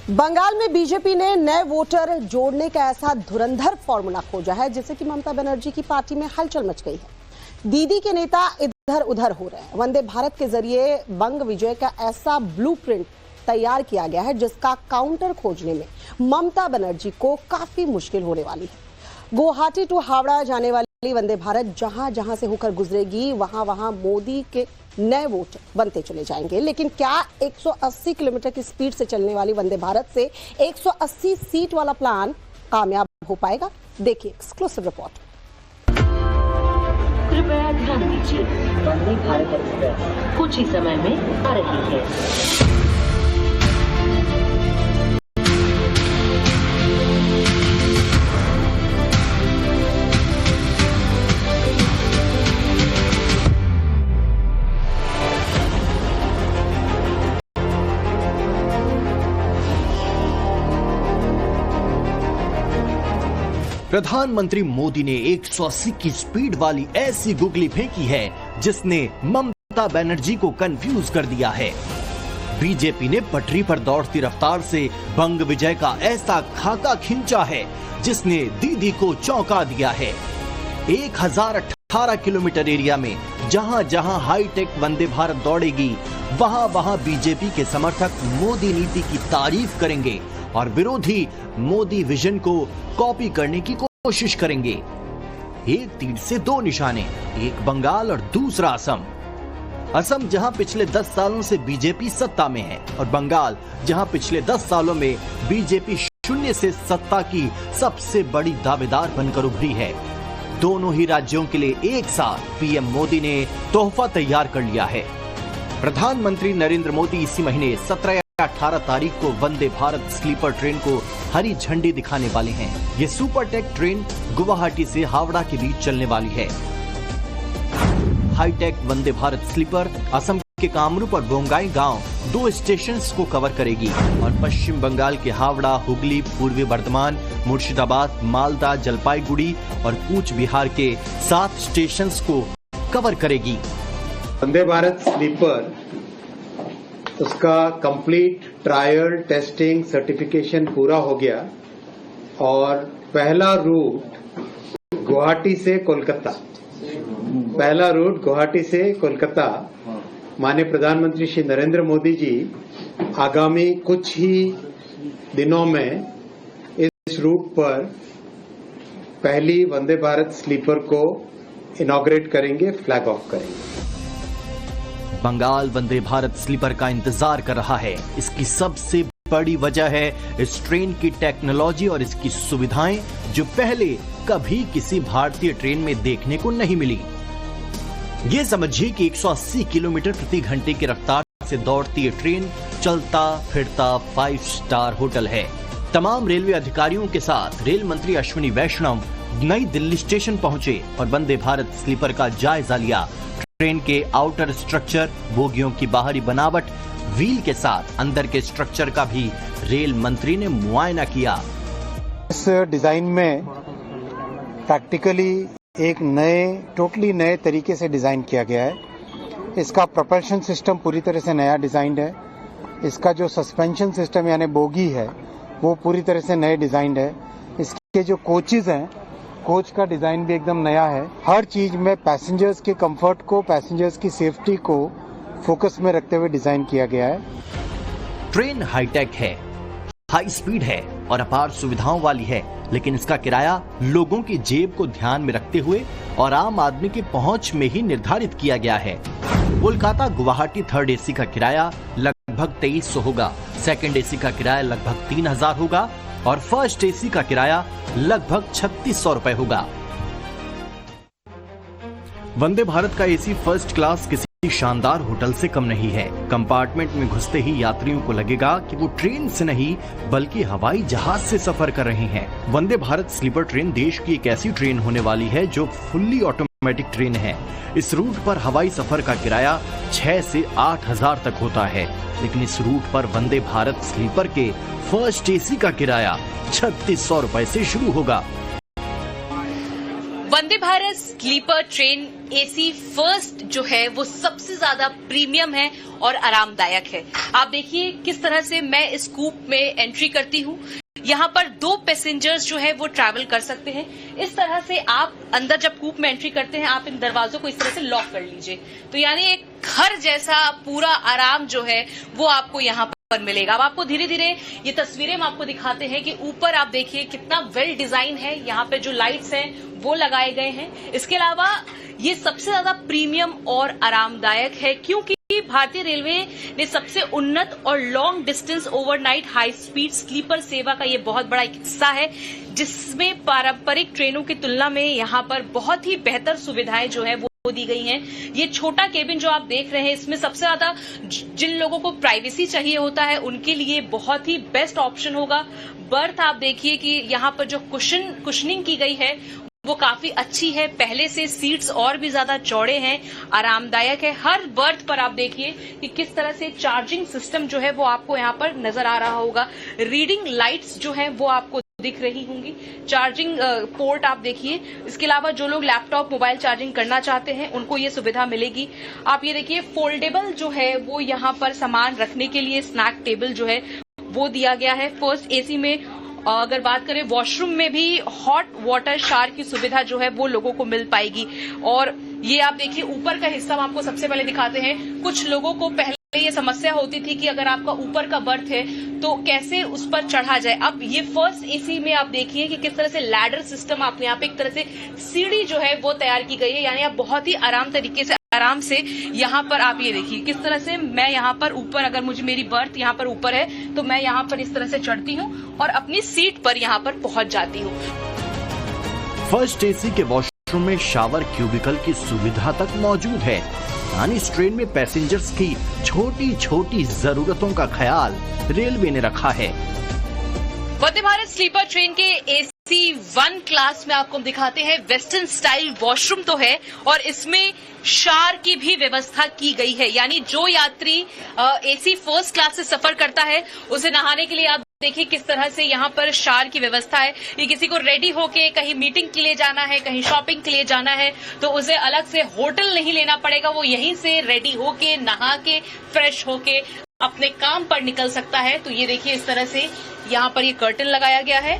बंगाल में बीजेपी ने नए वोटर जोड़ने का ऐसा धुरंधर फॉर्मूला खोजा है जिससे कि ममता बनर्जी की पार्टी में हलचल मच गई है। दीदी के नेता इधर उधर हो रहे हैं। वंदे भारत के जरिए बंग विजय का ऐसा ब्लूप्रिंट तैयार किया गया है जिसका काउंटर खोजने में ममता बनर्जी को काफी मुश्किल होने वाली है। गुवाहाटी टू हावड़ा जाने वाली वंदे भारत जहां जहां से होकर गुजरेगी वहां वहां मोदी के नए वोट बनते चले जाएंगे। लेकिन क्या 180 किलोमीटर की स्पीड से चलने वाली वंदे भारत से 180 सीट वाला प्लान कामयाब हो पाएगा? देखिए एक्सक्लूसिव रिपोर्ट। कृपया ध्यान दीजिए, वंदे भारत एक्सप्रेस कुछ ही समय में आ रही है। प्रधानमंत्री मोदी ने 180 की स्पीड वाली ऐसी गुगली फेंकी है जिसने ममता बनर्जी को कंफ्यूज कर दिया है। बीजेपी ने पटरी पर दौड़ती रफ्तार से बंग विजय का ऐसा खाका खींचा है जिसने दीदी को चौंका दिया है। 1018 किलोमीटर एरिया में जहां जहां हाईटेक वंदे भारत दौड़ेगी वहां वहां बीजेपी के समर्थक मोदी नीति की तारीफ करेंगे और विरोधी मोदी विजन को कॉपी करने की कोशिश करेंगे। एक तीर से दो निशाने, एक बंगाल और दूसरा असम। असम जहां पिछले 10 सालों से बीजेपी सत्ता में है और बंगाल जहां पिछले 10 सालों में बीजेपी शून्य से सत्ता की सबसे बड़ी दावेदार बनकर उभरी है। दोनों ही राज्यों के लिए एक साथ पीएम मोदी ने तोहफा तैयार कर लिया है। प्रधानमंत्री नरेंद्र मोदी इसी महीने 17 या 18 तारीख को वंदे भारत स्लीपर ट्रेन को हरी झंडी दिखाने वाले हैं। ये सुपरटेक ट्रेन गुवाहाटी से हावड़ा के बीच चलने वाली है। हाईटेक वंदे भारत स्लीपर असम के कामरूप और बोंगाई गांव 2 स्टेशंस को कवर करेगी और पश्चिम बंगाल के हावड़ा, हुगली, पूर्वी बर्धमान, मुर्शिदाबाद, मालदा, जलपाईगुड़ी और कूच बिहार के 7 स्टेशंस को कवर करेगी। वंदे भारत स्लीपर उसका कंप्लीट ट्रायल टेस्टिंग सर्टिफिकेशन पूरा हो गया और पहला रूट गुवाहाटी से कोलकाता माननीय प्रधानमंत्री श्री नरेंद्र मोदी जी आगामी कुछ ही दिनों में इस रूट पर पहली वंदे भारत स्लीपर को इनॉग्रेट करेंगे, फ्लैग ऑफ करेंगे। बंगाल वंदे भारत स्लीपर का इंतजार कर रहा है। इसकी सबसे बड़ी वजह है इस ट्रेन की टेक्नोलॉजी और इसकी सुविधाएं जो पहले कभी किसी भारतीय ट्रेन में देखने को नहीं मिली। ये समझिए कि 180 किलोमीटर प्रति घंटे की रफ्तार से दौड़ती ये ट्रेन चलता फिरता 5 स्टार होटल है। तमाम रेलवे अधिकारियों के साथ रेल मंत्री अश्विनी वैष्णव नई दिल्ली स्टेशन पहुंचे और वंदे भारत स्लीपर का जायजा लिया। ट्रेन के आउटर स्ट्रक्चर, बोगियों की बाहरी बनावट, व्हील के साथ अंदर के स्ट्रक्चर का भी रेल मंत्री ने मुआयना किया। इस डिजाइन में प्रैक्टिकली एक टोटली नए तरीके से डिजाइन किया गया है। इसका प्रोपल्शन सिस्टम पूरी तरह से नया डिजाइन है। इसका जो सस्पेंशन सिस्टम यानी बोगी है वो पूरी तरह से नए डिजाइन है। इसके जो कोचेज हैं, कोच का डिजाइन भी एकदम नया है। हर चीज में पैसेंजर्स के कंफर्ट को, पैसेंजर्स की सेफ्टी को फोकस में रखते हुए डिजाइन किया गया है। ट्रेन हाईटेक है, हाई स्पीड है और अपार सुविधाओं वाली है, लेकिन इसका किराया लोगों की जेब को ध्यान में रखते हुए और आम आदमी की पहुंच में ही निर्धारित किया गया है। कोलकाता गुवाहाटी 3rd AC का किराया लगभग 2300 होगा, 2nd AC का किराया लगभग 3000 होगा और 1st AC का किराया लगभग 3600 रुपए होगा। वंदे भारत का एसी फर्स्ट क्लास किसी शानदार होटल से कम नहीं है। कंपार्टमेंट में घुसते ही यात्रियों को लगेगा कि वो ट्रेन से नहीं बल्कि हवाई जहाज से सफर कर रहे हैं। वंदे भारत स्लीपर ट्रेन देश की एक ऐसी ट्रेन होने वाली है जो फुल्ली ऑटोमेटिक ट्रेन है। इस रूट पर हवाई सफर का किराया 6 से 8,000 तक होता है, लेकिन इस रूट पर वंदे भारत स्लीपर के 1st AC का किराया 3600 रुपए से शुरू होगा। Vande Vande Bharat sleeper train AC first जो है वो सबसे ज्यादा प्रीमियम है और आरामदायक है। आप देखिए किस तरह से मैं इस कूप में एंट्री करती हूँ। यहाँ पर 2 पैसेंजर्स जो है वो ट्रैवल कर सकते हैं। इस तरह से आप अंदर जब कूप में एंट्री करते हैं आप इन दरवाजों को इस तरह से लॉक कर लीजिए, तो यानी एक घर जैसा पूरा आराम जो है वो आपको यहाँ पर मिलेगा। अब आपको धीरे धीरे ये तस्वीरें हम आपको दिखाते हैं कि ऊपर आप देखिए कितना वेल डिजाइन है। यहाँ पे जो लाइट्स हैं वो लगाए गए हैं। इसके अलावा ये सबसे ज्यादा प्रीमियम और आरामदायक है क्योंकि भारतीय रेलवे ने सबसे उन्नत और long distance overnight high speed sleeper सेवा का ये बहुत बड़ा एक हिस्सा है, जिसमें पारंपरिक ट्रेनों की तुलना में यहाँ पर बहुत ही बेहतर सुविधाएं जो है वो दी गई हैं। ये छोटा केबिन जो आप देख रहे हैं इसमें सबसे ज्यादा जिन लोगों को प्राइवेसी चाहिए होता है उनके लिए बहुत ही बेस्ट ऑप्शन होगा। बर्थ आप देखिए कि यहाँ पर जो कुशनिंग की गई है वो काफी अच्छी है, पहले से सीट्स और भी ज्यादा चौड़े हैं, आरामदायक है। हर बर्थ पर आप देखिए कि किस तरह से चार्जिंग सिस्टम जो है वो आपको यहाँ पर नजर आ रहा होगा। रीडिंग लाइट्स जो है वो आपको दिख रही होंगी। चार्जिंग पोर्ट आप देखिए। इसके अलावा जो लोग लैपटॉप मोबाइल चार्जिंग करना चाहते हैं उनको ये सुविधा मिलेगी। आप ये देखिए फोल्डेबल जो है वो यहाँ पर सामान रखने के लिए स्नैक टेबल जो है वो दिया गया है। फर्स्ट एसी में अगर बात करें वॉशरूम में भी हॉट वाटर शावर की सुविधा जो है वो लोगों को मिल पाएगी। और ये आप देखिए ऊपर का हिस्सा हम आपको सबसे पहले दिखाते हैं। कुछ लोगों को पहले ये समस्या होती थी कि अगर आपका ऊपर का बर्थ है तो कैसे उस पर चढ़ा जाए। अब ये फर्स्ट एसी में आप देखिए कि किस तरह से लैडर सिस्टम आपको यहाँ पे एक तरह से सीढ़ी जो है वो तैयार की गई है, यानी आप बहुत ही आराम से यहाँ पर आप ये देखिए किस तरह से मैं यहाँ पर ऊपर, अगर मुझे मेरी बर्थ यहाँ पर ऊपर है तो मैं यहाँ पर इस तरह से चढ़ती हूँ और अपनी सीट पर यहाँ पर पहुंच जाती हूँ। फर्स्ट एसी के वॉशरूम में शावर क्यूबिकल की सुविधा तक मौजूद है, यानी इस ट्रेन में पैसेंजर्स की छोटी छोटी जरूरतों का ख्याल रेलवे ने रखा है। वंदे भारत स्लीपर ट्रेन के एसी 1 क्लास में आपको दिखाते हैं। वेस्टर्न स्टाइल वॉशरूम तो है और इसमें शावर की भी व्यवस्था की गई है, यानी जो यात्री एसी फर्स्ट क्लास से सफर करता है उसे नहाने के लिए आप देखिए किस तरह से यहाँ पर शावर की व्यवस्था है। ये किसी को रेडी होके कहीं मीटिंग के लिए जाना है, कहीं शॉपिंग के लिए जाना है तो उसे अलग से होटल नहीं लेना पड़ेगा, वो यहीं से रेडी होके नहा के फ्रेश होके अपने काम पर निकल सकता है। तो ये देखिए इस तरह से यहाँ पर ये कर्टन लगाया गया है।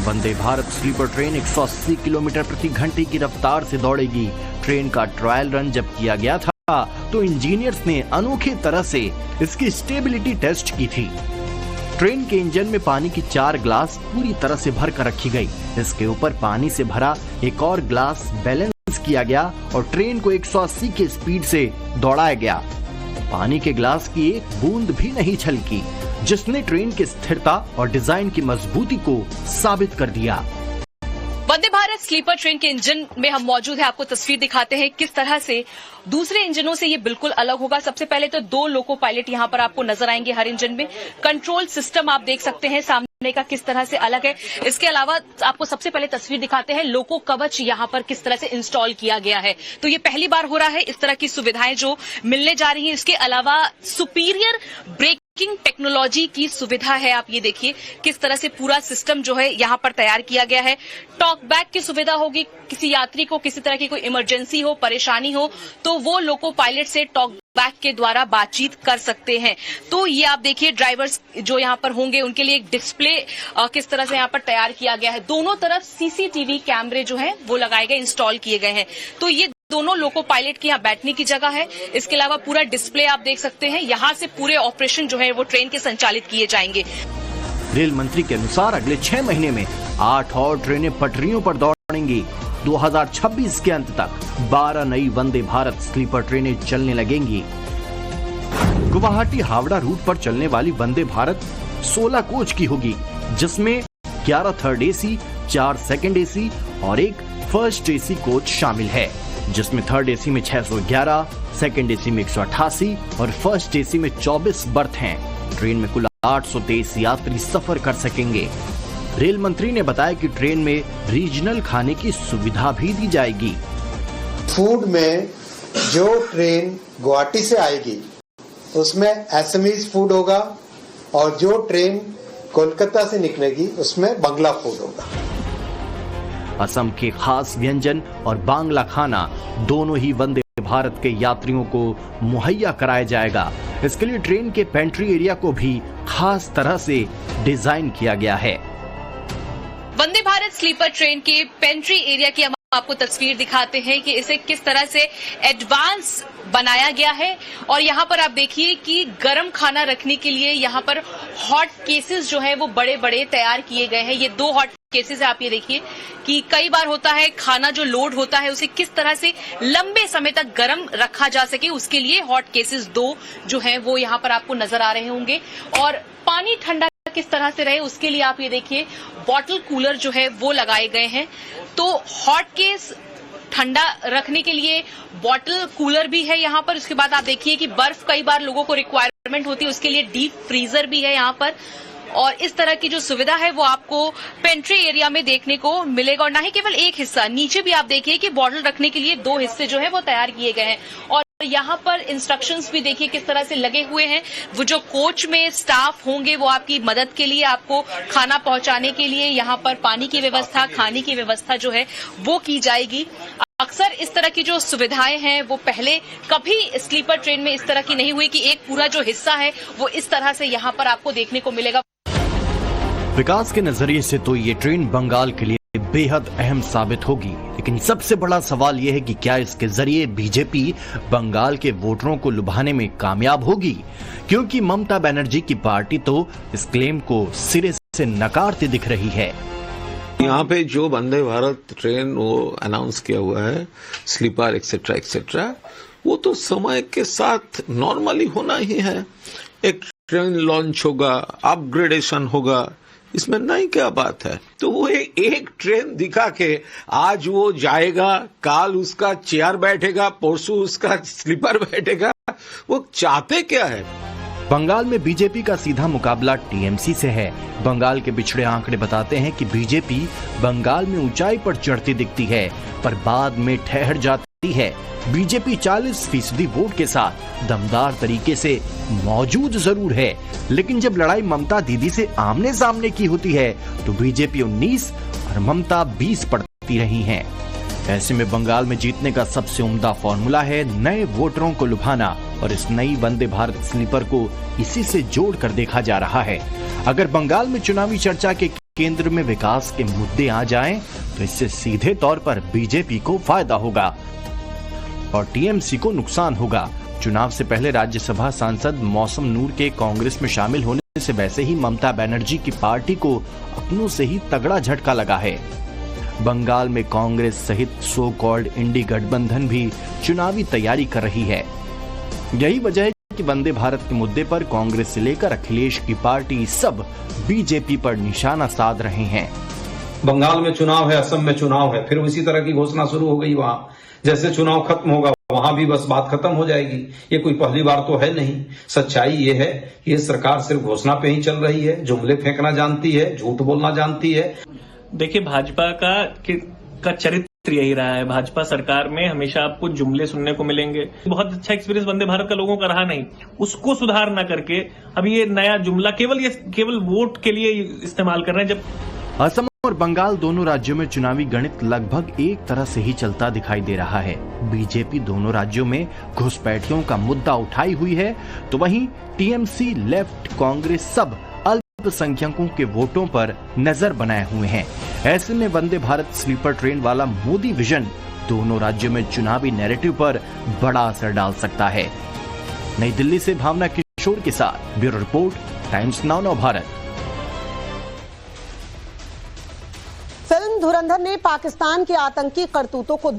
वंदे भारत स्लीपर ट्रेन 180 किलोमीटर प्रति घंटे की रफ्तार से दौड़ेगी। ट्रेन का ट्रायल रन जब किया गया था तो इंजीनियर्स ने अनोखे तरह से इसकी स्टेबिलिटी टेस्ट की थी। ट्रेन के इंजन में पानी की 4 ग्लास पूरी तरह से भर कर रखी गई। इसके ऊपर पानी से भरा एक और ग्लास बैलेंस किया गया और ट्रेन को 180 की स्पीड से दौड़ाया गया। पानी के ग्लास की एक बूंद भी नहीं छलकी, जिसने ट्रेन की स्थिरता और डिजाइन की मजबूती को साबित कर दिया। वंदे भारत स्लीपर ट्रेन के इंजन में हम मौजूद है, आपको तस्वीर दिखाते हैं किस तरह से दूसरे इंजनों से ये बिल्कुल अलग होगा। सबसे पहले तो 2 लोको पायलट यहाँ पर आपको नजर आएंगे हर इंजन में। कंट्रोल सिस्टम आप देख सकते हैं सामने का किस तरह से अलग है। इसके अलावा आपको सबसे पहले तस्वीर दिखाते हैं लोको कवच यहाँ पर किस तरह से इंस्टॉल किया गया है। तो ये पहली बार हो रहा है इस तरह की सुविधाएं जो मिलने जा रही है। इसके अलावा सुपीरियर ब्रेकिंग टेक्नोलॉजी की सुविधा है। आप ये देखिए किस तरह से पूरा सिस्टम जो है यहाँ पर तैयार किया गया है। टॉक बैक की सुविधा होगी, किसी यात्री को किसी तरह की कोई इमरजेंसी हो, परेशानी हो तो वो लोको पायलट से टॉक बैक के द्वारा बातचीत कर सकते हैं। तो ये आप देखिए ड्राइवर्स जो यहाँ पर होंगे उनके लिए एक डिस्प्ले किस तरह से यहाँ पर तैयार किया गया है। दोनों तरफ सीसीटीवी कैमरे जो है वो लगाए गए, इंस्टॉल किए गए हैं। तो ये दोनों लोको पायलट की यहाँ बैठने की जगह है। इसके अलावा पूरा डिस्प्ले आप देख सकते हैं, यहाँ से पूरे ऑपरेशन जो है वो ट्रेन के संचालित किए जाएंगे। रेल मंत्री के अनुसार अगले 6 महीने में 8 और ट्रेनें पटरियों पर दौड़ेंगी। 2026 के अंत तक 12 नई वंदे भारत स्लीपर ट्रेनें चलने लगेंगी। गुवाहाटी हावड़ा रूट पर चलने वाली वंदे भारत 16 कोच की होगी, जिसमें 11 थर्ड एसी, 4 सेकंड एसी और 1 फर्स्ट एसी कोच शामिल है, जिसमें थर्ड एसी में 611, सेकंड एसी में 188 और फर्स्ट एसी में 24 बर्थ हैं। ट्रेन में कुल 823 यात्री सफर कर सकेंगे। रेल मंत्री ने बताया कि ट्रेन में रीजनल खाने की सुविधा भी दी जाएगी। फूड में जो ट्रेन गुवाहाटी से आएगी उसमें एसएमईज फूड होगा और जो ट्रेन कोलकाता से निकलेगी उसमें बंगला फूड होगा। असम के खास व्यंजन और बांग्ला खाना दोनों ही वंदे भारत के यात्रियों को मुहैया कराया जाएगा। इसके लिए ट्रेन के पेंट्री एरिया को भी खास तरह से डिजाइन किया गया है। वंदे भारत स्लीपर ट्रेन के पेंट्री एरिया की हम आपको तस्वीर दिखाते हैं कि इसे किस तरह से एडवांस बनाया गया है। और यहाँ पर आप देखिए कि गर्म खाना रखने के लिए यहाँ पर हॉट केसेस जो है वो बड़े बड़े तैयार किए गए हैं। ये 2 हॉट केसेस है। आप ये देखिए कि कई बार होता है खाना जो लोड होता है उसे किस तरह से लंबे समय तक गर्म रखा जा सके, उसके लिए हॉट केसेस 2 जो है वो यहाँ पर आपको नजर आ रहे होंगे। और पानी ठंडा किस तरह से रहे उसके लिए आप ये देखिए बॉटल कूलर जो है वो लगाए गए हैं। तो हॉट केस ठंडा रखने के लिए बॉटल कूलर भी है यहाँ पर। उसके बाद आप देखिए कि बर्फ कई बार लोगों को रिक्वायरमेंट होती है, उसके लिए डीप फ्रीजर भी है यहाँ पर। और इस तरह की जो सुविधा है वो आपको पेंट्री एरिया में देखने को मिलेगा। और ना ही केवल एक हिस्सा, नीचे भी आप देखिए कि बॉटल रखने के लिए 2 हिस्से जो है वो तैयार किए गए हैं। और यहाँ पर इंस्ट्रक्शंस भी देखिए किस तरह से लगे हुए हैं। वो जो कोच में स्टाफ होंगे वो आपकी मदद के लिए, आपको खाना पहुंचाने के लिए यहाँ पर पानी की व्यवस्था, खाने की व्यवस्था जो है वो की जाएगी। अक्सर इस तरह की जो सुविधाएं हैं वो पहले कभी स्लीपर ट्रेन में इस तरह की नहीं हुई कि एक पूरा जो हिस्सा है वो इस तरह से यहाँ पर आपको देखने को मिलेगा। विकास के नजरिए से तो ये ट्रेन बंगाल के लिए बेहद अहम साबित होगी, लेकिन सबसे बड़ा सवाल यह है कि क्या इसके जरिए बीजेपी बंगाल के वोटरों को लुभाने में कामयाब होगी, क्योंकि ममता बनर्जी की पार्टी तो इस क्लेम को सिरे से नकारती दिख रही है। यहाँ पे जो वंदे भारत ट्रेन वो अनाउंस किया हुआ है, स्लीपर एक्सेट्रा एक्सेट्रा, वो तो समय के साथ नॉर्मली होना ही है। एक ट्रेन लॉन्च होगा, अपग्रेडेशन होगा, इसमें नहीं क्या बात है। तो वो एक ट्रेन दिखा के आज वो जाएगा, काल उसका चेयर बैठेगा, परसों उसका स्लीपर बैठेगा, वो चाहते क्या है? बंगाल में बीजेपी का सीधा मुकाबला टीएमसी से है। बंगाल के पिछड़े आंकड़े बताते हैं कि बीजेपी बंगाल में ऊंचाई पर चढ़ती दिखती है पर बाद में ठहर जाती है। बीजेपी 40% वोट के साथ दमदार तरीके से मौजूद जरूर है, लेकिन जब लड़ाई ममता दीदी से आमने सामने की होती है तो बीजेपी 19 और ममता 20 पड़ती रही हैं। ऐसे में बंगाल में जीतने का सबसे उम्दा फॉर्मूला है नए वोटरों को लुभाना, और इस नई वंदे भारत स्लीपर को इसी से जोड़कर देखा जा रहा है। अगर बंगाल में चुनावी चर्चा के केंद्र में विकास के मुद्दे आ जाएं, तो इससे सीधे तौर पर बीजेपी को फायदा होगा और टीएमसी को नुकसान होगा। चुनाव से पहले राज्यसभा सांसद मौसम नूर के कांग्रेस में शामिल होने से वैसे ही ममता बनर्जी की पार्टी को अपनों से ही तगड़ा झटका लगा है। बंगाल में कांग्रेस सहित सो कॉल्ड इंडी गठबंधन भी चुनावी तैयारी कर रही है। यही वजह है कि वंदे भारत के मुद्दे पर कांग्रेस से लेकर अखिलेश की पार्टी सब बीजेपी पर निशाना साध रहे हैं। बंगाल में चुनाव है, असम में चुनाव है, फिर उसी तरह की घोषणा शुरू हो गई। वहां जैसे चुनाव खत्म होगा वहां भी बस बात खत्म हो जाएगी। ये कोई पहली बार तो है नहीं। सच्चाई ये है कि ये सरकार सिर्फ घोषणा पे ही चल रही है, जुमले फेंकना जानती है, झूठ बोलना जानती है। देखिए, भाजपा का चरित्र यही रहा है। भाजपा सरकार में हमेशा आपको जुमले सुनने को मिलेंगे। बहुत अच्छा एक्सपीरियंस वंदे भारत का लोगों का रहा नहीं, उसको सुधार ना करके अब ये नया जुमला केवल वोट के लिए इस्तेमाल कर रहे हैं। जब असम और बंगाल दोनों राज्यों में चुनावी गणित लगभग एक तरह से ही चलता दिखाई दे रहा है। बीजेपी दोनों राज्यों में घुसपैठियों का मुद्दा उठाई हुई है, तो वहीं टीएमसी, लेफ्ट, कांग्रेस सब अल्पसंख्यकों के वोटों पर नजर बनाए हुए हैं। ऐसे में वंदे भारत स्लीपर ट्रेन वाला मोदी विजन दोनों राज्यों में चुनावी नैरेटिव पर बड़ा असर डाल सकता है। नई दिल्ली से भावना किशोर के साथ ब्यूरो रिपोर्ट, टाइम्स नाउ नव भारत। फिल्म धुरंधर ने पाकिस्तान के आतंकी करतूतों को